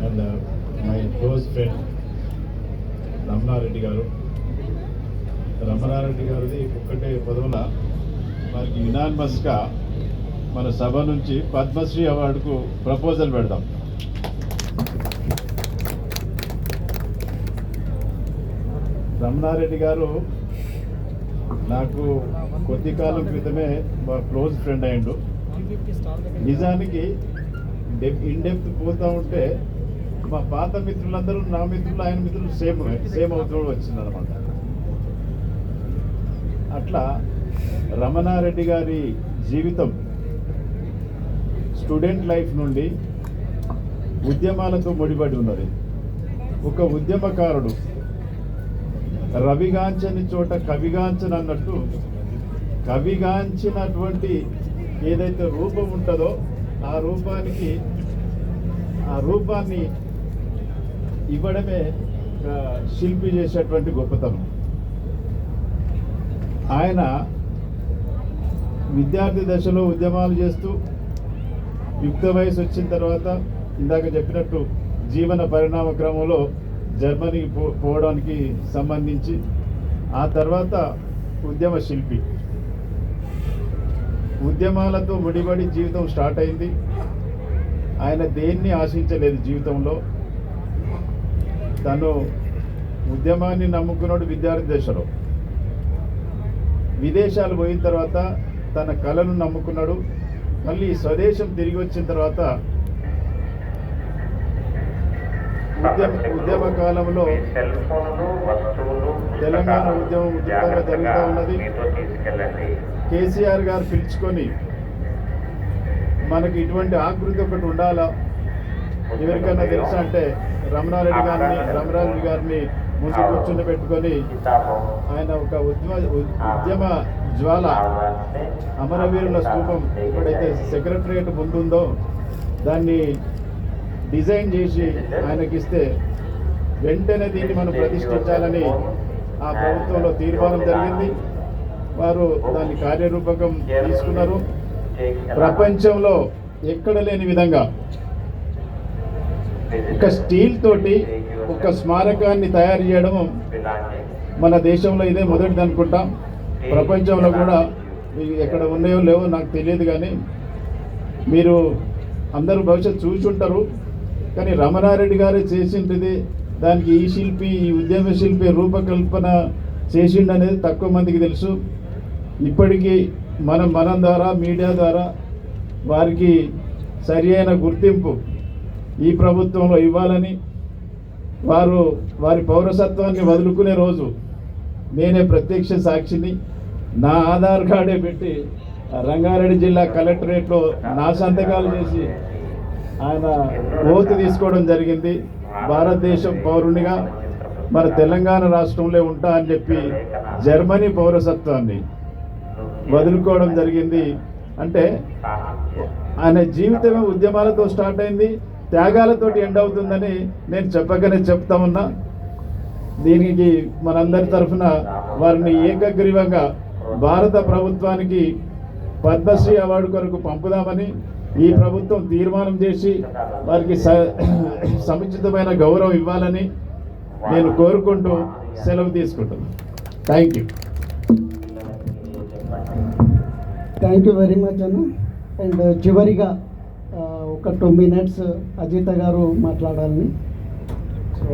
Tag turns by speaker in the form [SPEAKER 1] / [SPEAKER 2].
[SPEAKER 1] And my close friend Ramana Reddy గారు. రమణారెడ్డి గారిది ఒక్కటే పదవుల మనకి యునానిమస్గా మన సభ నుంచి పద్మశ్రీ అవార్డుకు ప్రపోజల్ పెడదాం. రమణారెడ్డి గారు నాకు కొద్ది కాలం క్రితమే మా క్లోజ్ ఫ్రెండ్ అయ్యిండు. నిజానికి ఇన్ డెప్త్ పోతూ ఉంటే మా పాత మిత్రులందరూ నా మిత్రులు ఆయన మిత్రులు సేమ్ అవుతూ వచ్చిందనమాట. అట్లా రమణారెడ్డి గారి జీవితం స్టూడెంట్ లైఫ్ నుండి ఉద్యమాలతో ముడిపడి ఉన్నది. ఒక ఉద్యమకారుడు రవిగాంచని చోట కవిగాంచని అన్నట్టు కవిగాంచినటువంటి ఏదైతే రూపం ఉంటుందో ఆ రూపాన్ని ఇవ్వడమే శిల్పి చేసేటువంటి గొప్పతనం. ఆయన విద్యార్థి దశలో ఉద్యమాలు చేస్తూ యుక్త వయసు వచ్చిన తర్వాత ఇందాక చెప్పినట్టు జీవన పరిణామ క్రమంలో జర్మనీకి పోవడానికి సంబంధించి ఆ తర్వాత ఉద్యమ శిల్పి. ఉద్యమాలతో ముడిపడి జీవితం స్టార్ట్ అయింది. ఆయన దేన్ని ఆశించలేదు జీవితంలో. తను ఉద్యమాన్ని నమ్ముకున్నాడు విద్యార్థి దశలో. విదేశాలు పోయిన తర్వాత తన కళను నమ్ముకున్నాడు. మళ్ళీ స్వదేశం తిరిగి వచ్చిన తర్వాత ఉద్యమ కాలంలో తెలంగాణ ఉద్యమం ఉధృతంగా జరుగుతూ ఉన్నది. కేసీఆర్ గారు పిలుచుకొని మనకి ఇటువంటి ఆకృతి ఒకటి ఉండాలా, ఎవరికైనా తెలుసా అంటే రమణారెడ్డి గారిని ముందు కూర్చుని పెట్టుకొని ఆయన ఒక ఉద్యమ జ్వాల అమరవీరుల స్తూపం ఎప్పుడైతే సెక్రటరియట్ ముందుందో దాన్ని డిజైన్ చేసి ఆయనకిస్తే వెంటనే దీన్ని మనం ప్రతిష్ఠించాలని ఆ ప్రభుత్వంలో తీర్మానం జరిగింది. వారు దాన్ని కార్యరూపకం తీసుకున్నారు. ప్రపంచంలో ఎక్కడ లేని విధంగా ఒక స్టీల్ తోటి ఒక స్మారకాన్ని తయారు చేయడం మన దేశంలో ఇదే మొదటిది అనుకుంటాం. ప్రపంచంలో కూడా ఎక్కడ ఉన్నాయో లేవో నాకు తెలియదు, కానీ మీరు అందరూ భవిష్యత్తు చూసుంటారు. కానీ రమణారెడ్డి గారే చేసింది దానికి ఈ ఉద్యమ శిల్పి రూపకల్పన చేసిండు అనేది తక్కువ మందికి తెలుసు. ఇప్పటికీ మనం ద్వారా మీడియా ద్వారా వారికి సరి అయిన గుర్తింపు ఈ ప్రభుత్వంలో ఇవ్వాలని, వారి పౌరసత్వాన్ని వదులుకునే రోజు నేనే ప్రత్యక్ష సాక్షిని. నా ఆధార్ కార్డే పెట్టి రంగారెడ్డి జిల్లా కలెక్టరేట్లో నా సంతకాలు చేసి ఆయన ఓటు తీసుకోవడం జరిగింది. భారతదేశం పౌరునిగా మన తెలంగాణ రాష్ట్రంలో ఉంటా అని చెప్పి జర్మనీ పౌరసత్వాన్ని వదులుకోవడం జరిగింది. అంటే ఆయన జీవితమే ఉద్యమాలతో స్టార్ట్ అయింది, త్యాగాలతోటి ఎండ్ అవుతుందని నేను చెప్పగానే చెప్తా ఉన్నా. దీనికి మనందరి తరఫున వారిని ఏకగ్రీవంగా భారత ప్రభుత్వానికి పద్మశ్రీ అవార్డు కొరకు పంపుదామని ఈ ప్రభుత్వం తీర్మానం చేసి వారికి సముచితమైన గౌరవం ఇవ్వాలని నేను కోరుకుంటూ సెలవు తీసుకుంటున్నాను.
[SPEAKER 2] థ్యాంక్ యూ వెరీ మచ్ అన్న. అండ్ చివరిగా ఒక 2 minutes అజిత గారు మాట్లాడాలని. సో